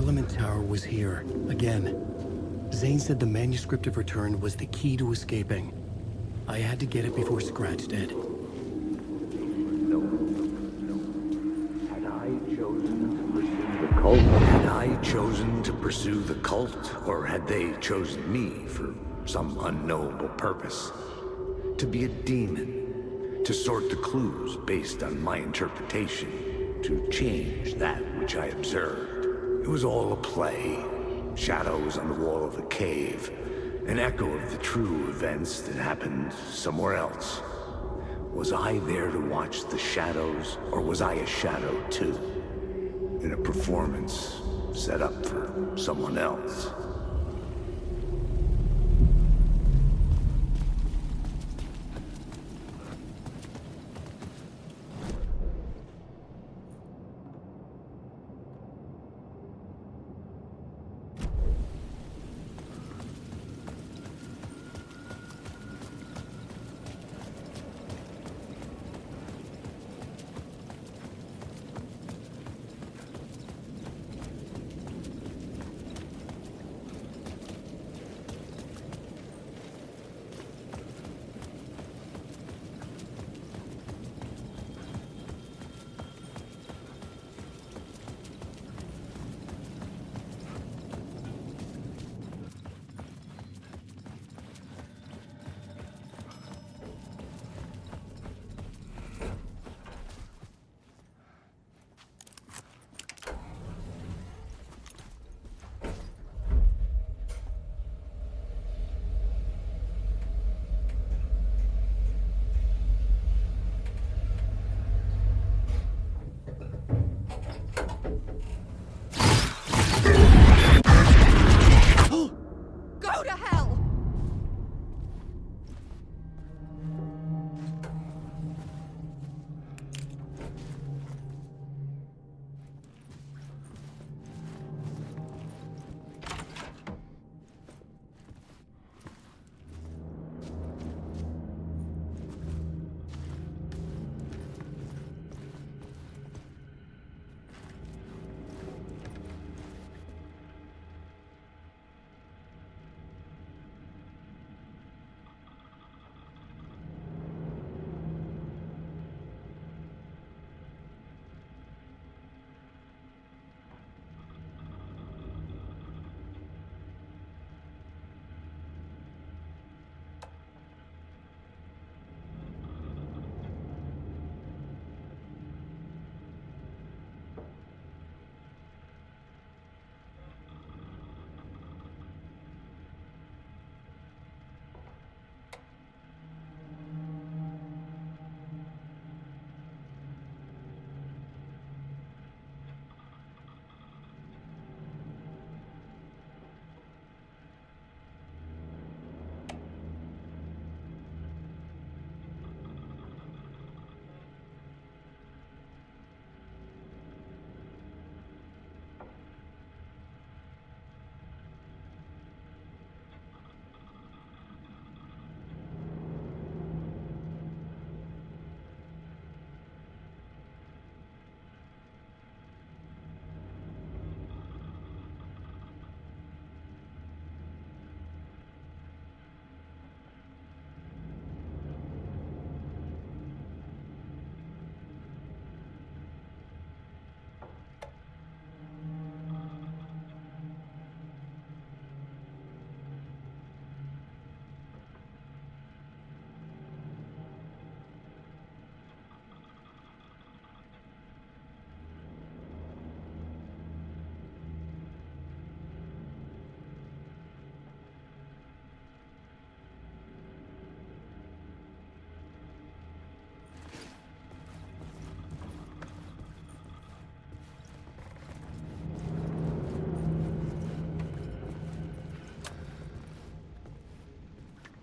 Parliament Tower was here, again. Zane said the manuscript of Return was the key to escaping. I had to get it before Scratch did. No. Had I chosen to pursue the cult? Had I chosen to pursue the cult, or had they chosen me for some unknowable purpose? To be a demon, to sort the clues based on my interpretation, to change that which I observed. It was all a play. Shadows on the wall of the cave, an echo of the true events that happened somewhere else. Was I there to watch the shadows, or was I a shadow too? In a performance set up for someone else? Go to hell!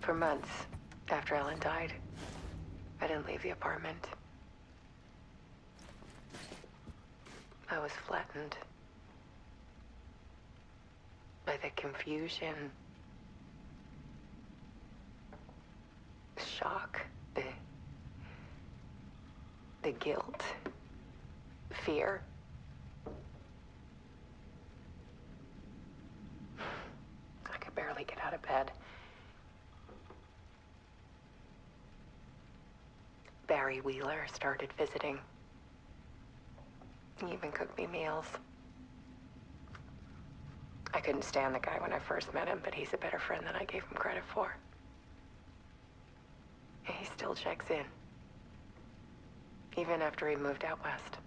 For months after Ellen died, I didn't leave the apartment. I was flattened by the confusion, shock, the guilt, fear. make it out of bed. Barry Wheeler started visiting. He even cooked me meals. I couldn't stand the guy when I first met him, but he's a better friend than I gave him credit for. And he still checks in. Even after he moved out west.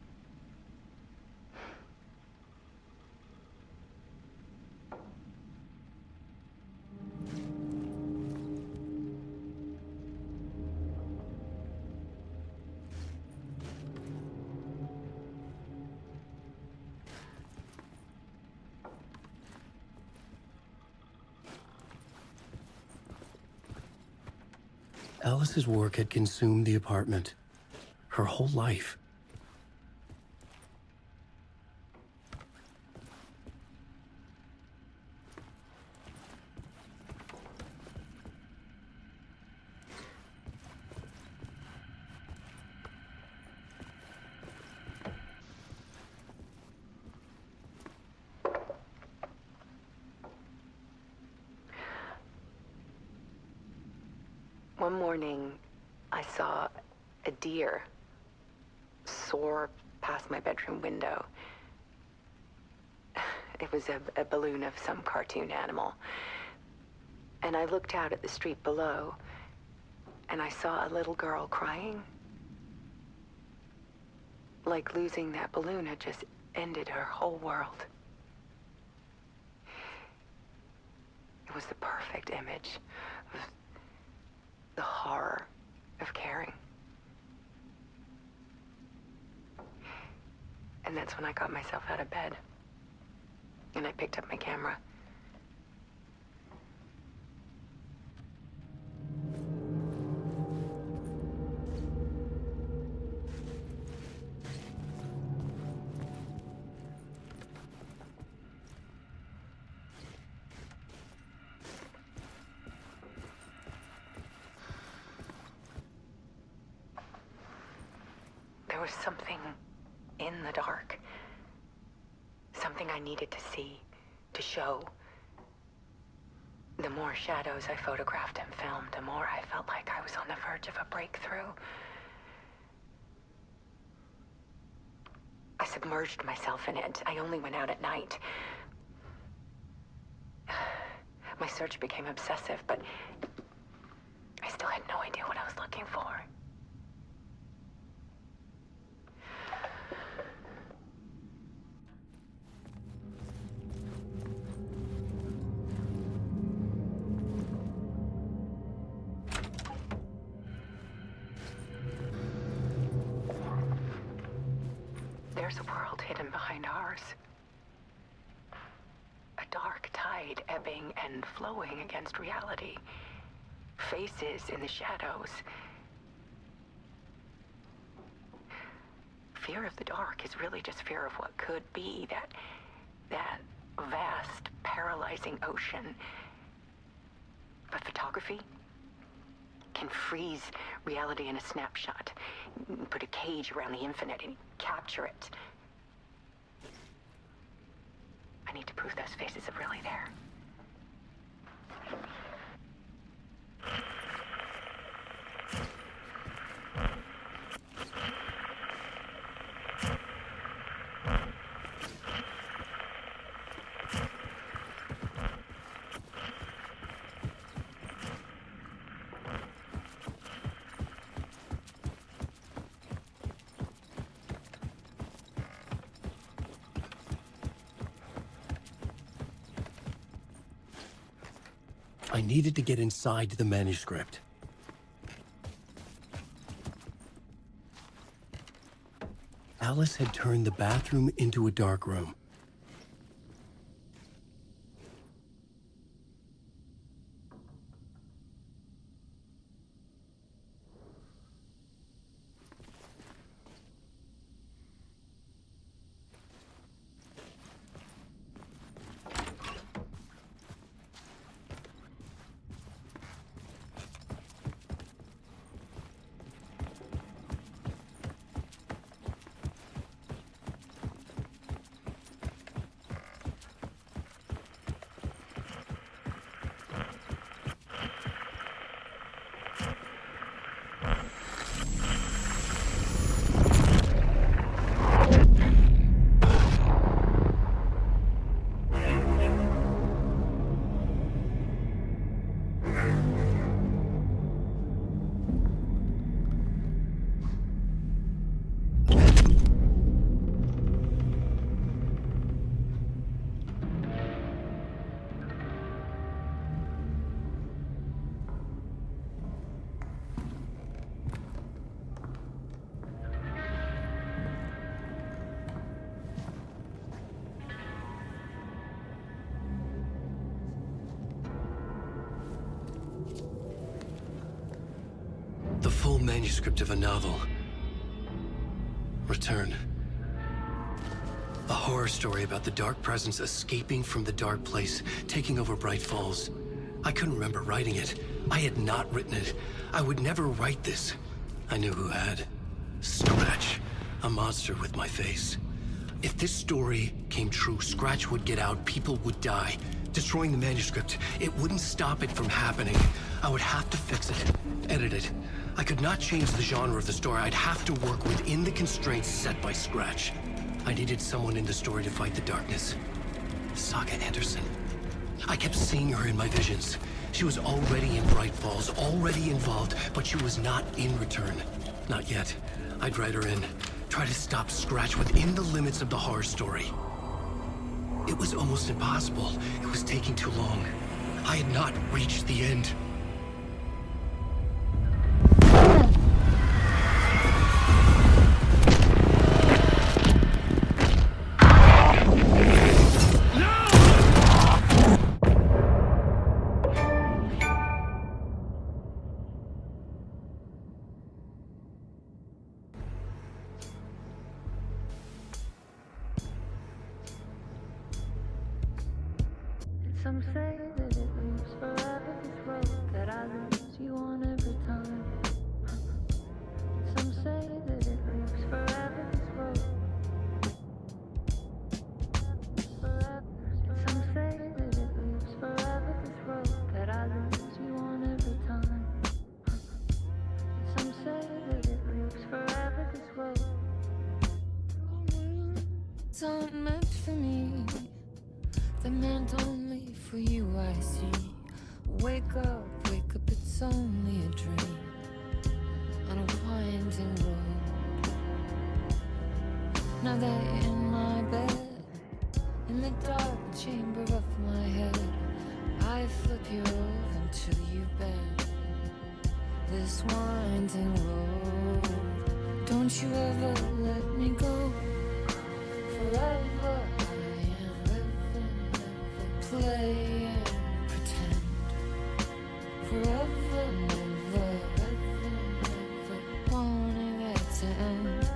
Alice's work had consumed the apartment. Her whole life. One morning, I saw a deer soar past my bedroom window. It was a balloon of some cartoon animal. And I looked out at the street below, and I saw a little girl crying. Like losing that balloon had just ended her whole world. It was the perfect image of the horror of caring. And that's when I got myself out of bed. And I picked up my camera. There was something in the dark. Something I needed to see, to show. The more shadows I photographed and filmed, the more I felt like I was on the verge of a breakthrough. I submerged myself in it. I only went out at night. My search became obsessive, but I still had no idea what I was looking for. There's a world hidden behind ours. A dark tide ebbing and flowing against reality. Faces in the shadows. Fear of the dark is really just fear of what could be, that vast, paralyzing ocean. But photography can freeze reality in a snapshot, put a cage around the infinite and capture it. I need to prove those faces are really there. I needed to get inside the manuscript. Alice had turned the bathroom into a dark room. manuscript of a novel. Return. A horror story about the dark presence escaping from the dark place, taking over Bright Falls. I couldn't remember writing it. I had not written it. I would never write this. I knew who had. Scratch. A monster with my face. If this story came true, Scratch would get out, people would die. Destroying the manuscript, it wouldn't stop it from happening. I would have to fix it, edit it. I could not change the genre of the story. I'd have to work within the constraints set by Scratch. I needed someone in the story to fight the darkness. Saga Anderson. I kept seeing her in my visions. She was already in Bright Falls, already involved, but she was not in Return. Not yet. I'd write her in. Try to stop Scratch within the limits of the horror story. It was almost impossible. It was taking too long. I had not reached the end. Some say that it moves forever, this road that I lose you on every time. Some say that it moves forever, this road. Some say that it moves forever, this road that I lose you on every time. Some say that it moves forever, this road. It's not meant for me. They're meant only for you, I see. Wake up, it's only a dream on a winding road. Now that you're in my bed, in the dark chamber of my head, I flip you over until you bed. This winding road, don't you ever let me go. Forever play and pretend. Forever, never, wanting it to end.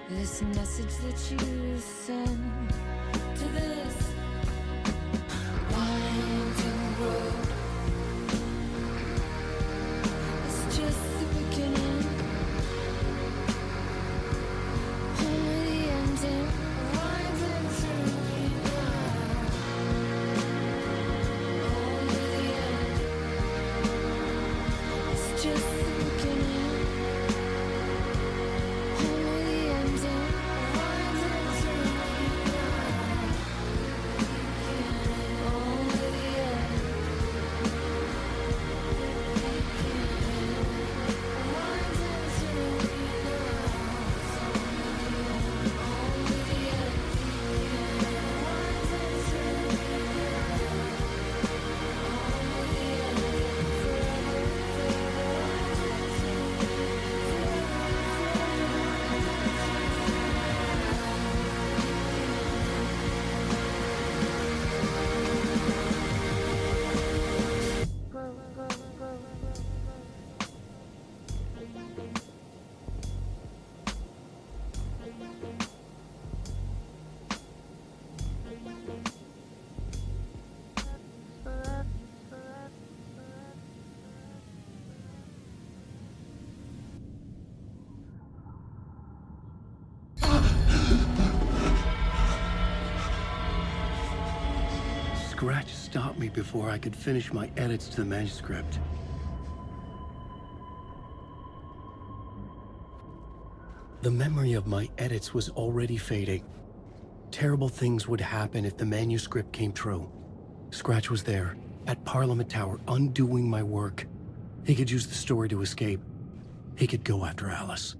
This message that you send to this winding road, it's just the beginning, only the ending. Winding through me now. Just the beginning, only the ending. Winding through me now, only the end. Winding through me now, only the end. Winding through me now, only the end. Scratch stopped me before I could finish my edits to the manuscript. The memory of my edits was already fading. Terrible things would happen if the manuscript came true. Scratch was there, at Parliament Tower, undoing my work. He could use the story to escape. He could go after Alice.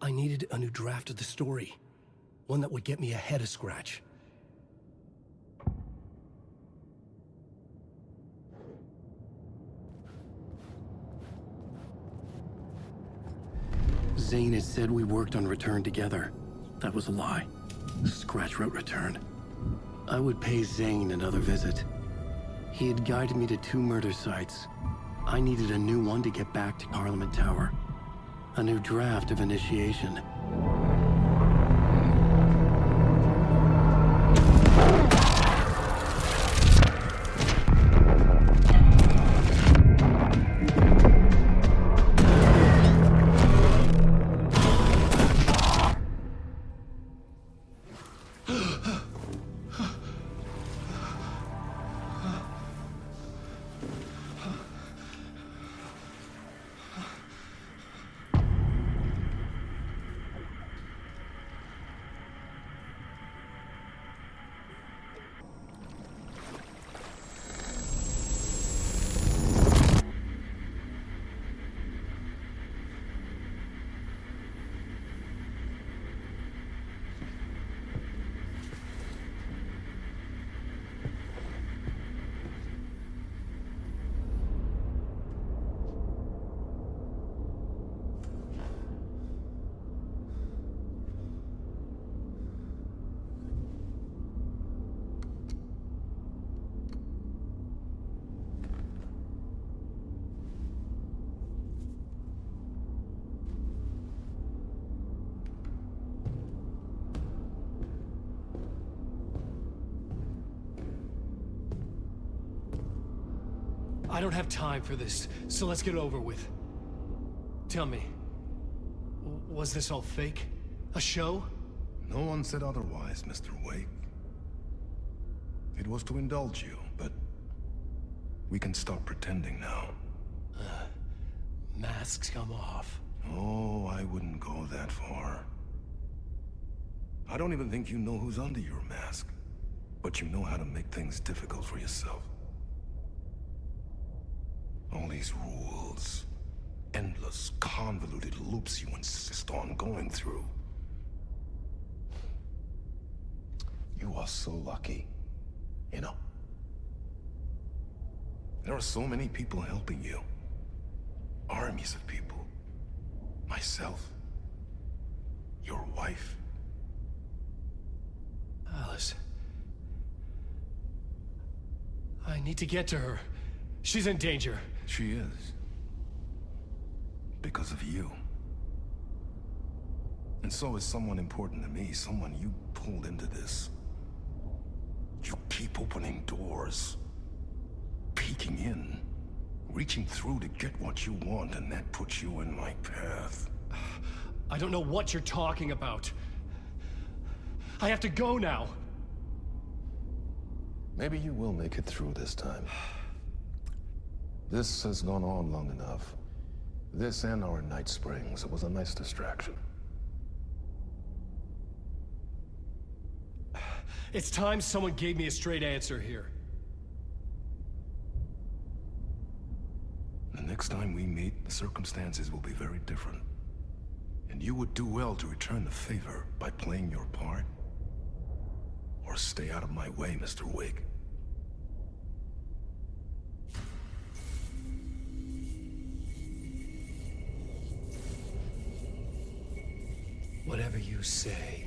I needed a new draft of the story. One that would get me ahead of Scratch. Zane had said we worked on Return together. That was a lie. Scratch wrote return. I would pay Zane another visit. He had guided me to 2 murder sites. I needed a new one to get back to Parliament Tower. A new draft of initiation. I don't have time for this, so let's get it over with. Tell me, was this all fake? A show? No one said otherwise, Mr. Wake. It was to indulge you, but we can stop pretending now. Masks come off. Oh, I wouldn't go that far. I don't even think you know who's under your mask, but you know how to make things difficult for yourself. All these rules, endless, convoluted loops you insist on going through. You are so lucky, you know. There are so many people helping you. Armies of people. Myself. Your wife. Alice. I need to get to her. She's in danger. She is. Because of you. And so is someone important to me, someone you pulled into this. You keep opening doors. Peeking in. Reaching through to get what you want, and that puts you in my path. I don't know what you're talking about. I have to go now. Maybe you will make it through this time. This has gone on long enough. This and our night springs. It was a nice distraction. It's time someone gave me a straight answer here. The next time we meet, the circumstances will be very different. And you would do well to return the favor by playing your part. Or stay out of my way, Mr. Wake. Whatever you say.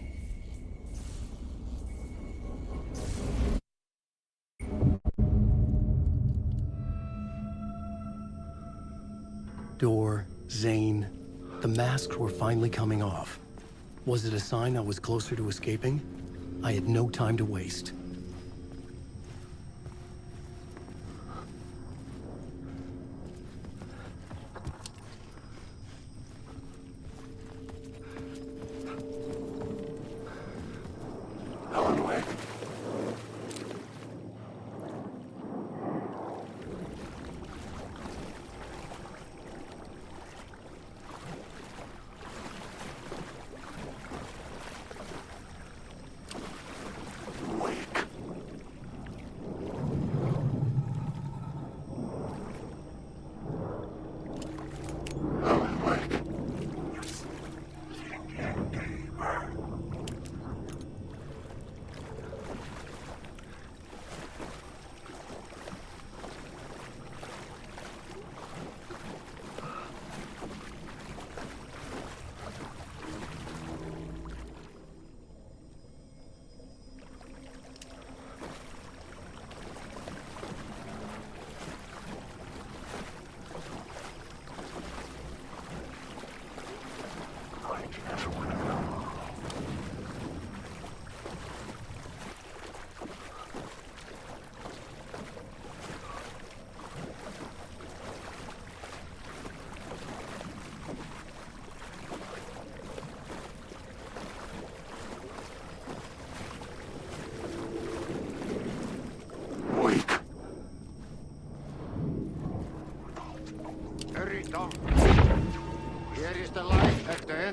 Door, Zane, the masks were finally coming off. Was it a sign I was closer to escaping? I had no time to waste. Alan Wake. Wake.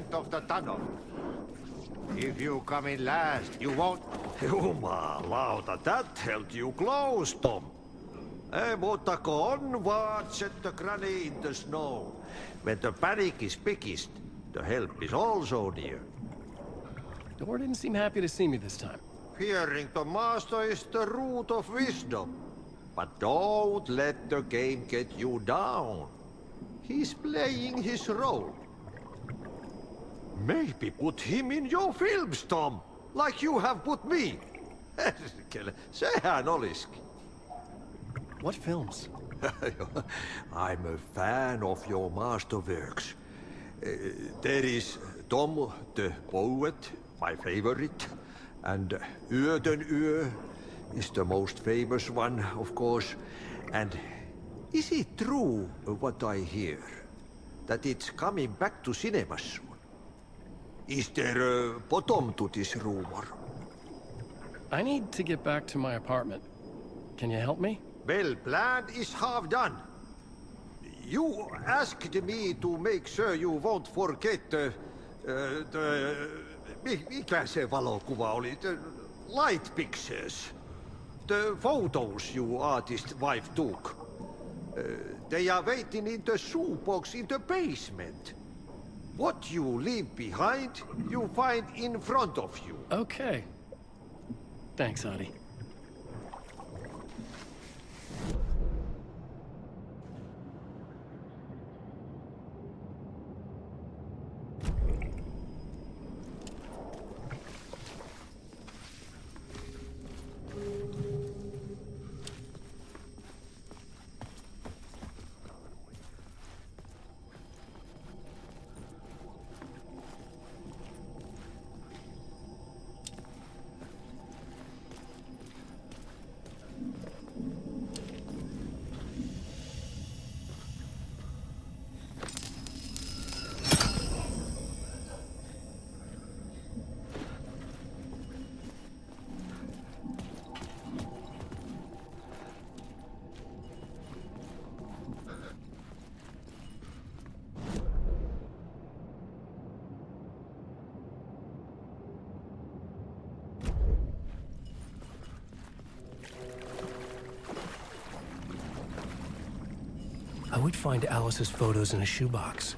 length of the tunnel. If you come in last, you won't... Jumalauta, that held you close, Tom. Mutta on vaan set the granny in the snow. When the panic is biggest, the help is also near. Door didn't seem happy to see me this time. Fearing the master is the root of wisdom. But don't let the game get you down. He's playing his role. Maybe put him in your films, Tom, like you have put me. Sehän olisikin. What films? I'm a fan of your masterworks. There is Tom the Poet, my favorite, and Yöden Yö is the most famous one, of course. And is it true what I hear, that it's coming back to cinemas soon? Is there a bottom to this rumor? I need to get back to my apartment. Can you help me? Well, plan is half done. You asked me to make sure you won't forget mikä se valokuva oli? The light pictures. The photos you artist wife took. They are waiting in the shoebox in the basement. What you leave behind, you find in front of you. Okay. Thanks, Adi. I would find Alice's photos in a shoebox.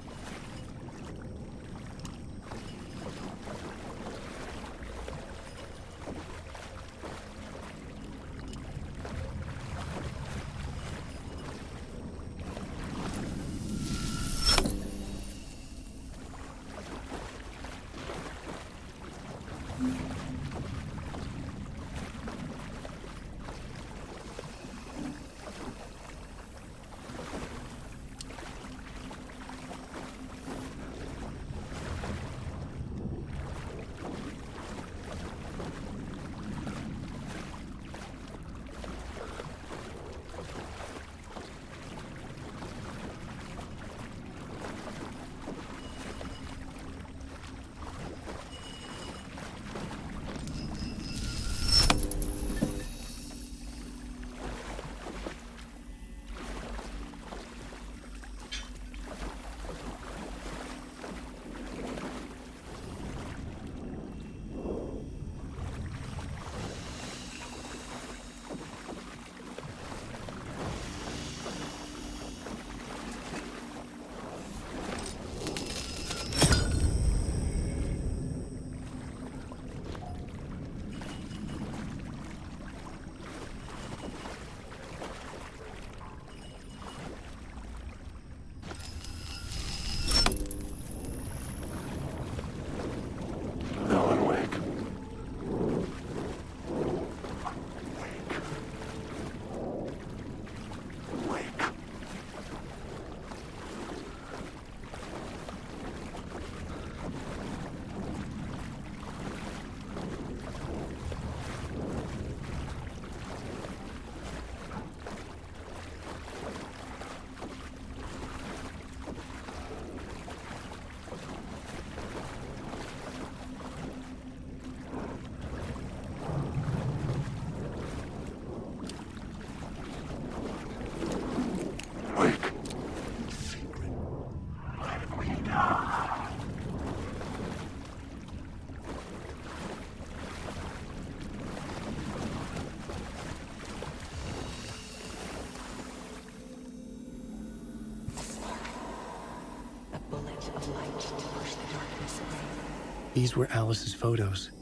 These were Alice's photos.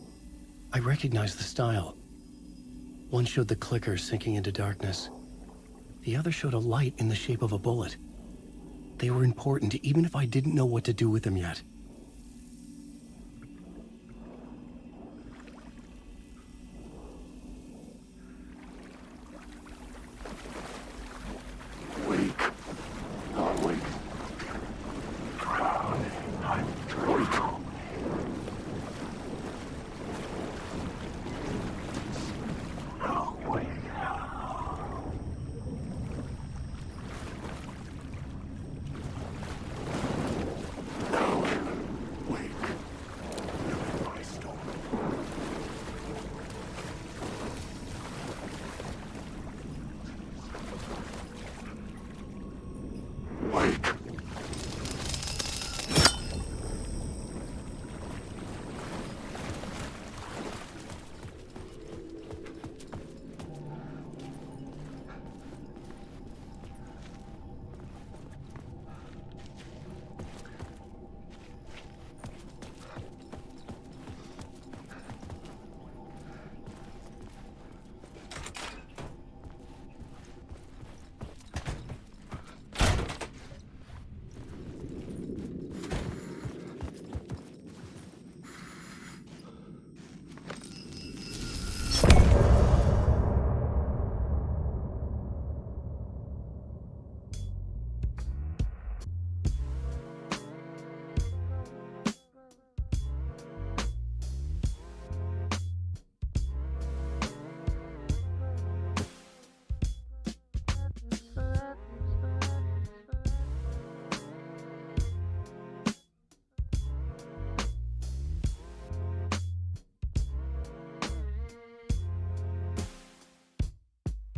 I recognized the style. One showed the clicker sinking into darkness. The other showed a light in the shape of a bullet. They were important, even if I didn't know what to do with them yet.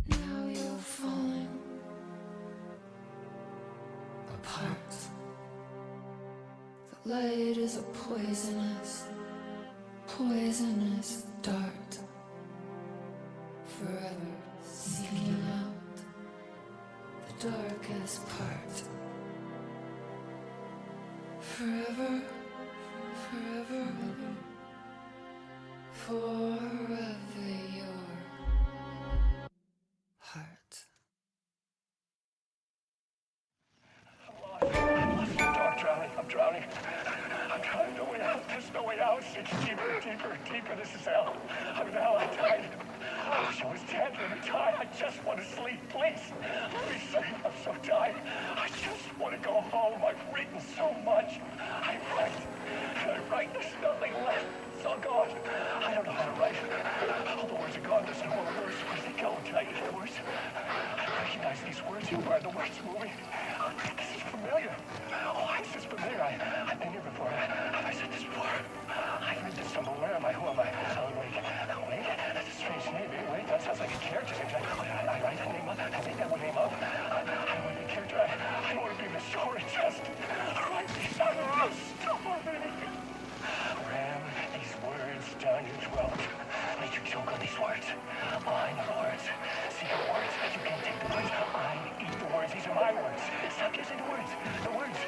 Now you're falling apart. The light is a poisonous, poisonous dart, forever seeking out the darkest part. Forever, forever, forever your heart. I'm drowning. No way out. There's no way out. It's deeper, deeper, deeper. This is hell. I'm in hell. I died. I wish I was dead. Let me die. I just want to sleep. Please. Let me sleep. I'm so tired. I just want to go home. I've written so much. I write. There's nothing left. It's all gone. I don't know how to write. All the words are gone. There's no more words. Where do they go? Did I get the words? I recognize these words. Who are the words moving? This is familiar. Oh, this is familiar. I've been here before. Have I said this before? I read this somewhere. Where am I? Who am I? Wait. That's a strange name. Wait, that sounds like a character. I write a name up. I make that one name up. I don't want to be a character. I don't want to be in the story. Just write these out of the story. Ram these words down your throat. Make you choke on these words. I know the words. Secret words. You can't take the words. I eat the words. These are my words. Stop using the words. The words.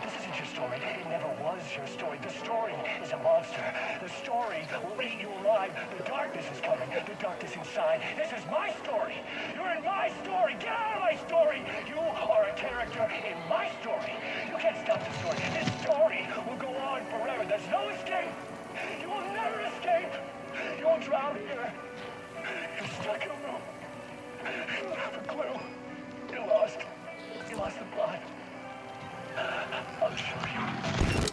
This isn't your story. It never was your story. The story is a monster. The story will eat you alive. The darkness is coming. The darkness inside. This is my story. You're in my story. Get out of my story. You are a character in my story. You can't stop the story. This story will go on forever. There's no escape. You will never escape. You will drown here. You're stuck in a room. You have a clue. You're lost. You lost the plot. I'll show you.